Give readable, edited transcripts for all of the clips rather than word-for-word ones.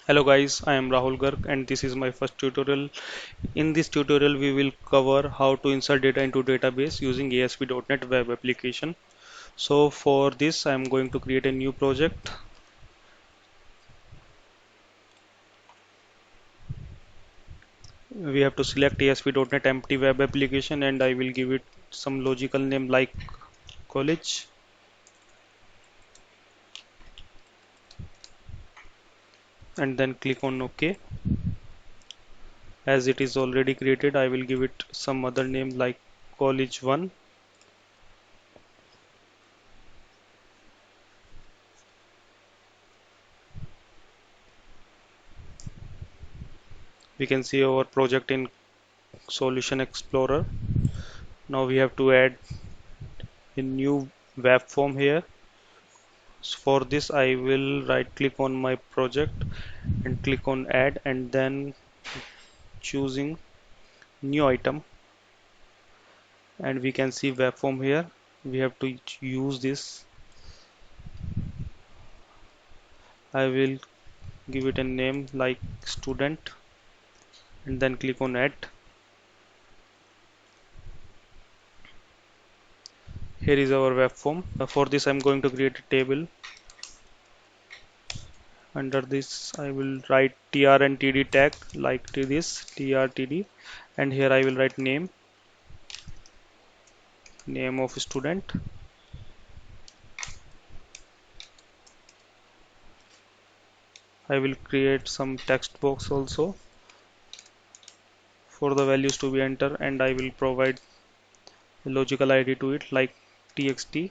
Hello guys, I am Rahul Garg and this is my first tutorial. In this tutorial we will cover how to insert data into database using ASP.NET Web application. So for this I am going to create a new project. We have to select ASP.NET empty web application and I will give it some logical name like college, and then click on OK. As it is already created, I will give it some other name like college 1. We can see our project in Solution Explorer. Now we have to add a new web form here. So for this I will right click on my project and click on add, and then choosing new item, and we can see web form here. We have to use this. I will give it a name like student and then click on add. Here is our web form. For this I'm going to create a table. Under this I will write tr and td tag like this tr td, and here I will write name of student. I will create some text box also for the values to be entered, and I will provide a logical ID to it like txt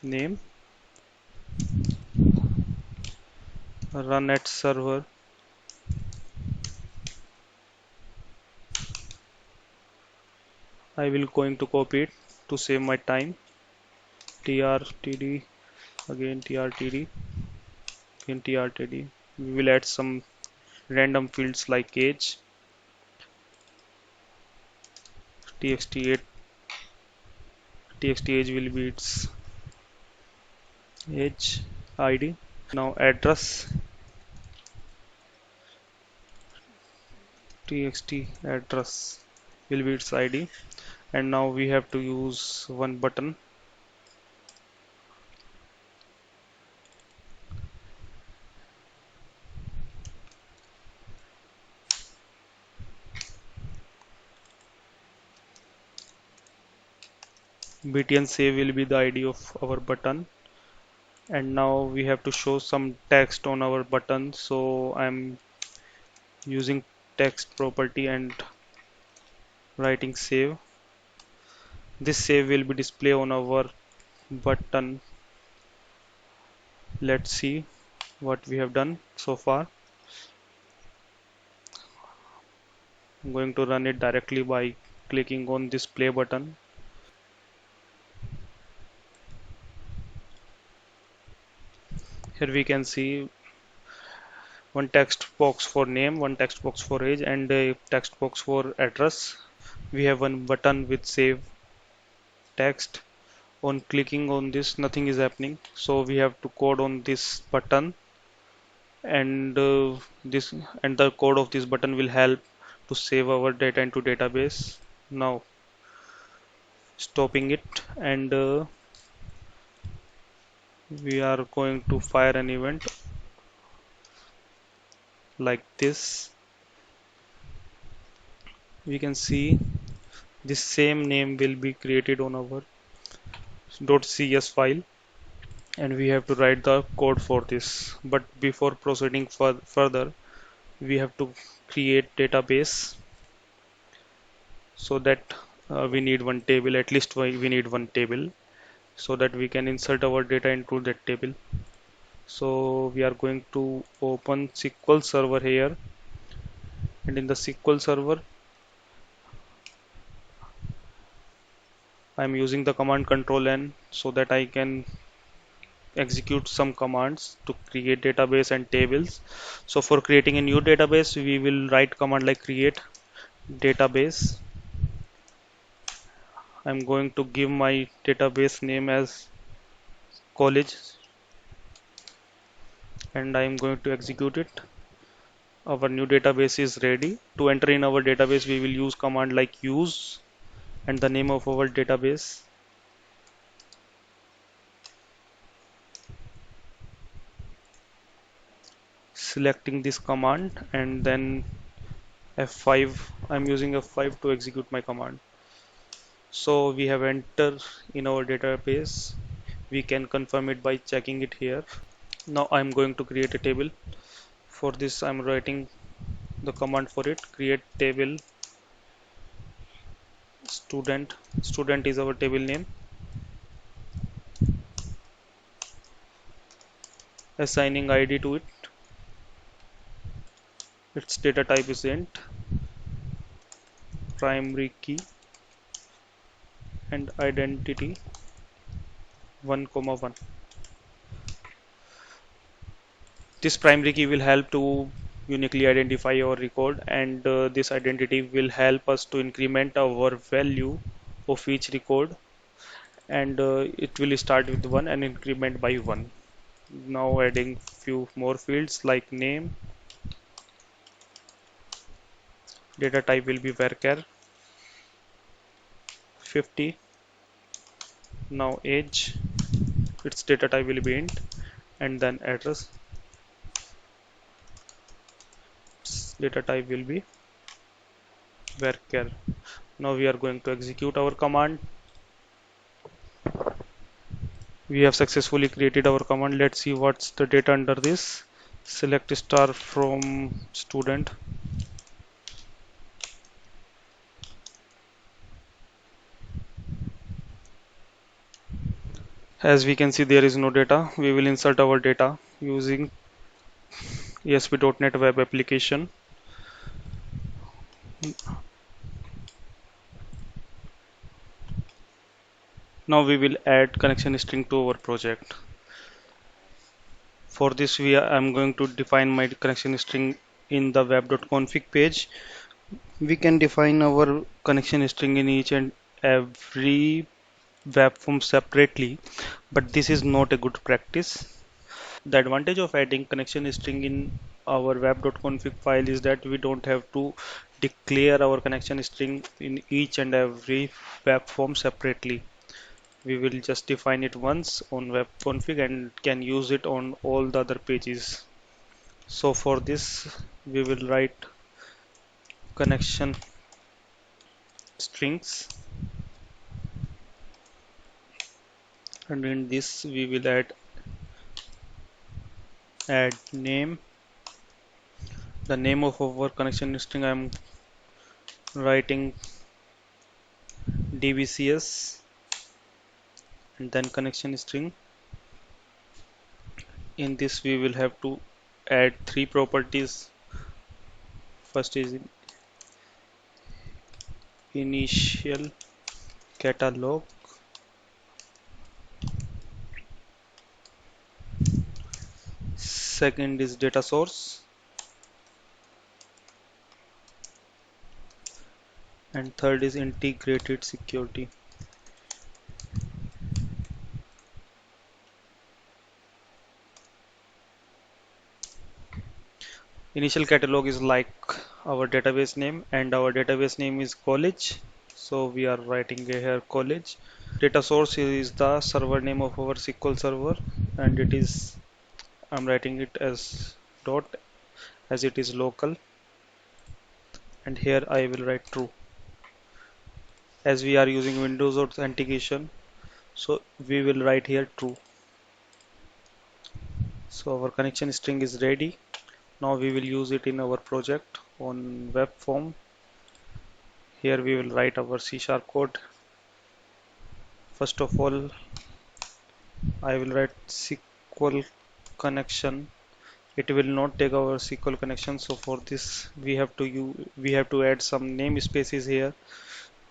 name run at server. I will going to copy it to save my time. trtd, again trtd, again trtd. We will add some random fields like age, txt8, txt age will be its age id. Now address, txt address will be its id, and now we have to use one button. btn save will be the id of our button, and now we have to show some text on our button, so I'm using text property and writing save. This save will be displayed on our button. Let's see what we have done so far. I'm going to run it directly by clicking on this play button. Here we can see one text box for name, one text box for age, and a text box for address. We have one button with save text. On clicking on this, nothing is happening, so we have to code on this button, and this and the code of this button will help to save our data into database. Now stopping it, and we are going to fire an event like this. We can see this same name will be created on our .cs file, and we have to write the code for this. But before proceeding further, we have to create database, so that we need one table, at least we need one table, so that we can insert our data into that table. So we are going to open SQL Server here, and in the SQL Server I'm using the command control N so that I can execute some commands to create database and tables. So for creating a new database, we will write command like create database. I'm going to give my database name as college, and I'm going to execute it. Our new database is ready. To enter in our database, we will use command like use and the name of our database. Selecting this command and then F5. I'm using F5 to execute my command. So we have entered in our database. We can confirm it by checking it here. Now I'm going to create a table. For this, I'm writing the command for it. Create table student. Student is our table name. Assigning ID to it. Its data type is int. Primary key and identity 1, 1. This primary key will help to uniquely identify our record, and this identity will help us to increment our value of each record, and it will start with 1 and increment by 1. Now adding few more fields like name, data type will be varchar 50. Now age, its data type will be int, and then address, its data type will be varchar. Now we are going to execute our command. We have successfully created our command. Let's see what's the data under this. Select star from student. As we can see, there is no data. We will insert our data using ASP.NET Web Application. Now we will add connection string to our project. For this, I'm going to define my connection string in the web.config page. We can define our connection string in each and every web form separately, but this is not a good practice. The advantage of adding connection string in our web.config file is that we don't have to declare our connection string in each and every web form separately. We will just define it once on web config and can use it on all the other pages. So for this, we will write connection strings, and in this we will add name. The name of our connection string, I'm writing dbcs, and then connection string. In this we will have to add three properties. First is initial catalog, second is data source, and third is integrated security. Initial catalog is like our database name, and our database name is college, so we are writing here college. Data source is the server name of our SQL server, and it is, I'm writing it as dot, as it is local, and here I will write true. As we are using Windows authentication, so we will write here true. So our connection string is ready. Now we will use it in our project on web form. Here we will write our C# code. First of all, I will write SQL connection. It will not take our SQL connection, so for this we have to add some namespaces here,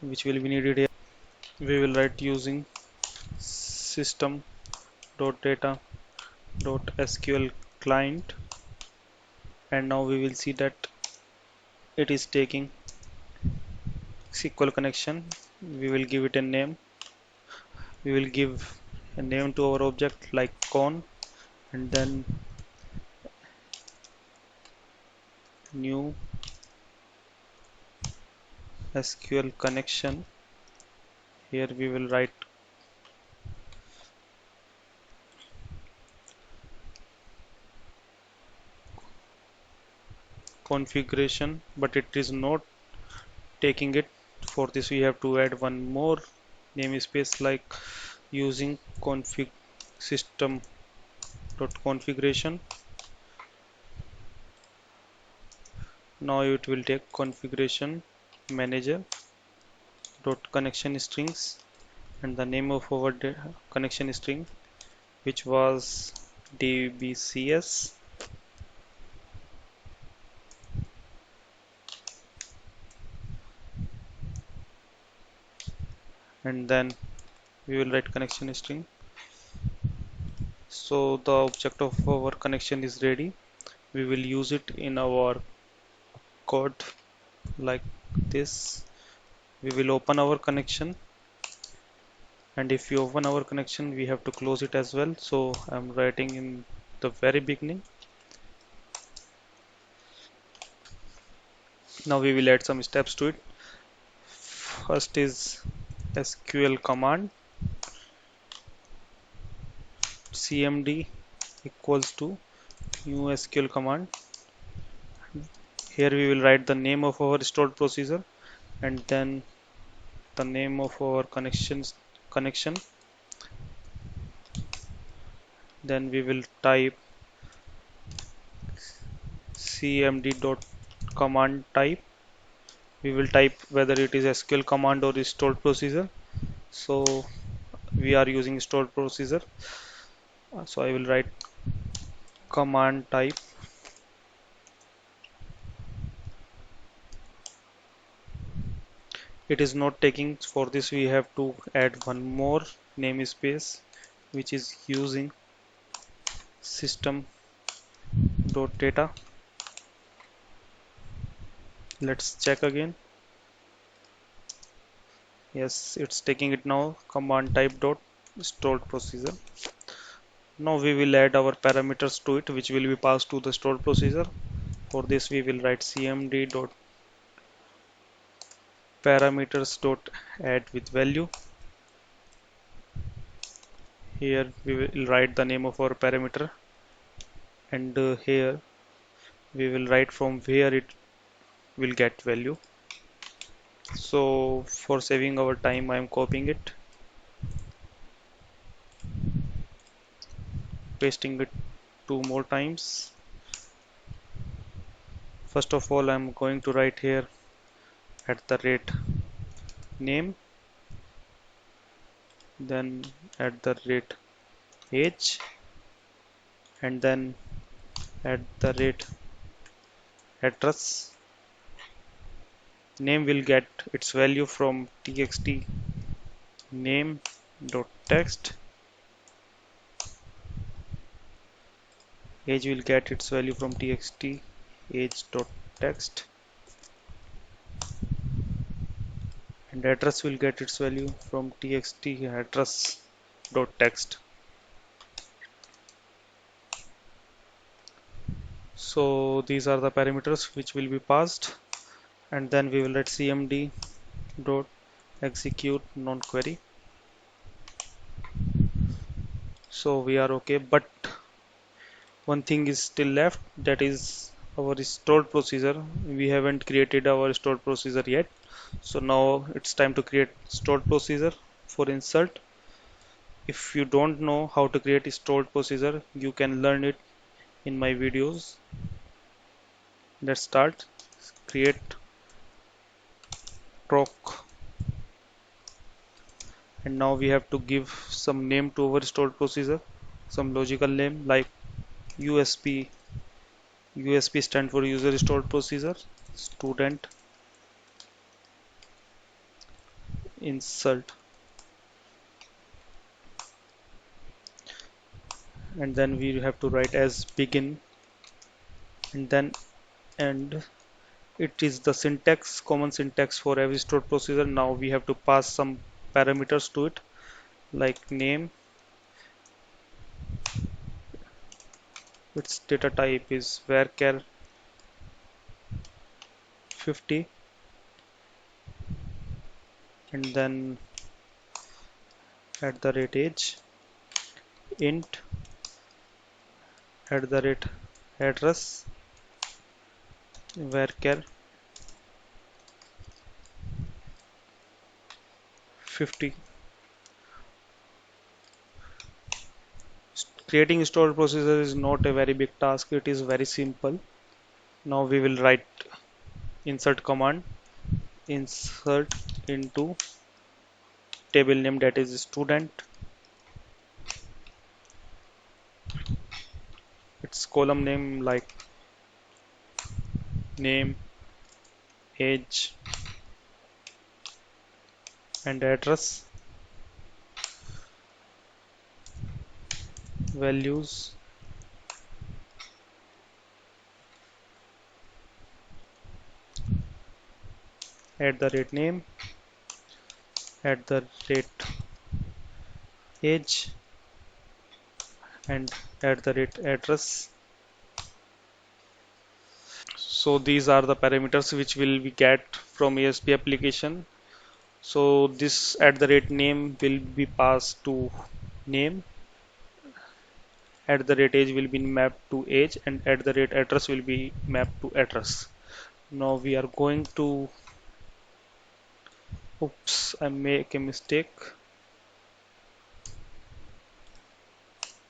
which will be needed here. We will write using system.data.sql client, and now we will see that it is taking SQL connection. We will give it a name. We will give a name to our object like con, and then new SQL connection. Here we will write configuration, but it is not taking it. For this we have to add one more namespace, like using config system dot configuration. Now it will take configuration manager dot connection strings and the name of our connection string, which was dbcs, and then we will write connection string. So the object of our connection is ready. We will use it in our code like this. We will open our connection, and if you open our connection we have to close it as well. So I'm writing in the very beginning. Now we will add some steps to it. First is SQL command cmd equals to new SQL command. Here we will write the name of our stored procedure and then the name of our connection. Then we will type cmd dot command type. We will type whether it is SQL command or stored procedure. So we are using stored procedure. So I will write command type. It is not taking. For this we have to add one more namespace, which is using system dot data. Let's check again. Yes, it's taking it now. Command type dot stored procedure. Now we will add our parameters to it, which will be passed to the stored procedure. For this we will write cmd dot parameters dot add with value. Here we will write the name of our parameter, and here we will write from where it will get value. So for saving our time I am copying it, pasting it two more times. First of all, I'm going to write here at the rate name, then at the rate age, and then at the rate address. Name will get its value from txt name dot text. Age will get its value from txt age dot text, and address will get its value from txt address dot text. So these are the parameters which will be passed, and then we will let cmd dot execute non-query. So we are okay, but one thing is still left, that is our stored procedure. We haven't created our stored procedure yet, so now it's time to create stored procedure. For insert, if you don't know how to create a stored procedure, you can learn it in my videos. Let's start. Create proc, and now we have to give some name to our stored procedure, some logical name like USP. USP stand for user stored procedure. Student insert, and then we have to write as begin, and then end. It is the syntax, common syntax for every stored procedure. Now we have to pass some parameters to it, like name. Its data type is varchar 50, and then @age, int @address, varchar 50. Creating stored procedure is not a very big task, it is very simple. Now we will write insert command, insert into table name, that is student, its column name like name, age, and address, values, @name, @age, and @address. So these are the parameters which will be get from ASP application. So this @name will be passed to name, age will be mapped to age, and address will be mapped to address. Now we are going to, oops, I make a mistake.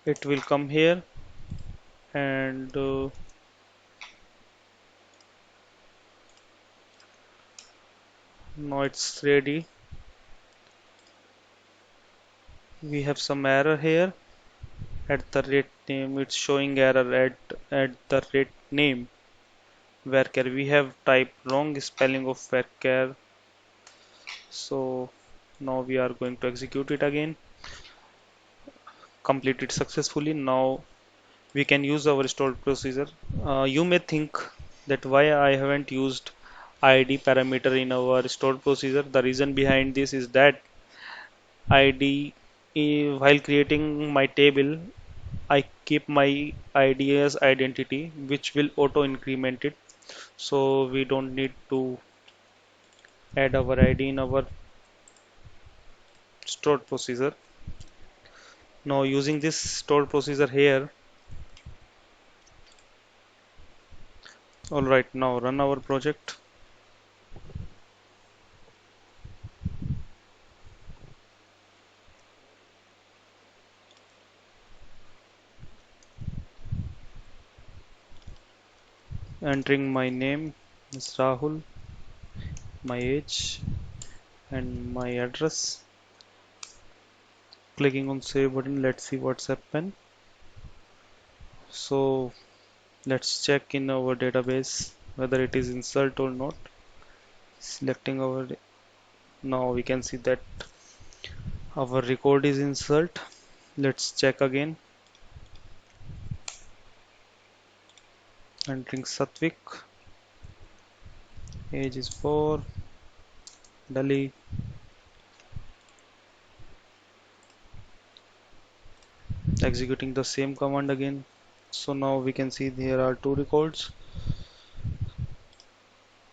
It will come here, and now it's ready. We have some error here. @name, it's showing error @name varchar. We have typed wrong spelling of varchar, so now we are going to execute it again. Complete it successfully. Now we can use our stored procedure. You may think that why I haven't used ID parameter in our stored procedure. The reason behind this is that ID, while creating my table, I keep my ID as identity, which will auto increment it. So we don't need to add our ID in our stored procedure. Now using this stored procedure here, alright, now run our project. Entering my name is Rahul, my age, and my address. Clicking on save button, let's see what's happened. So let's check in our database whether it is insert or not. Selecting our, now we can see that our record is insert. Let's check again. Entering Satvik, age is 4, Delhi. Executing the same command again. So now we can see there are two records.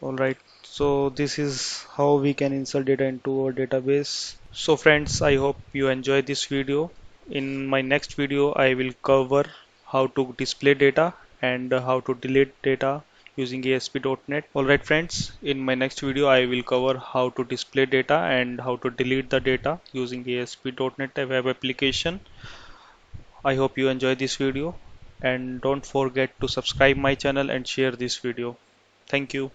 Alright, so this is how we can insert data into our database. So friends, I hope you enjoyed this video. In my next video, I will cover how to display data and how to delete data using ASP.NET. Alright friends, in my next video, I will cover how to display data and how to delete the data using ASP.NET web application. I hope you enjoyed this video, and don't forget to subscribe my channel and share this video. Thank you.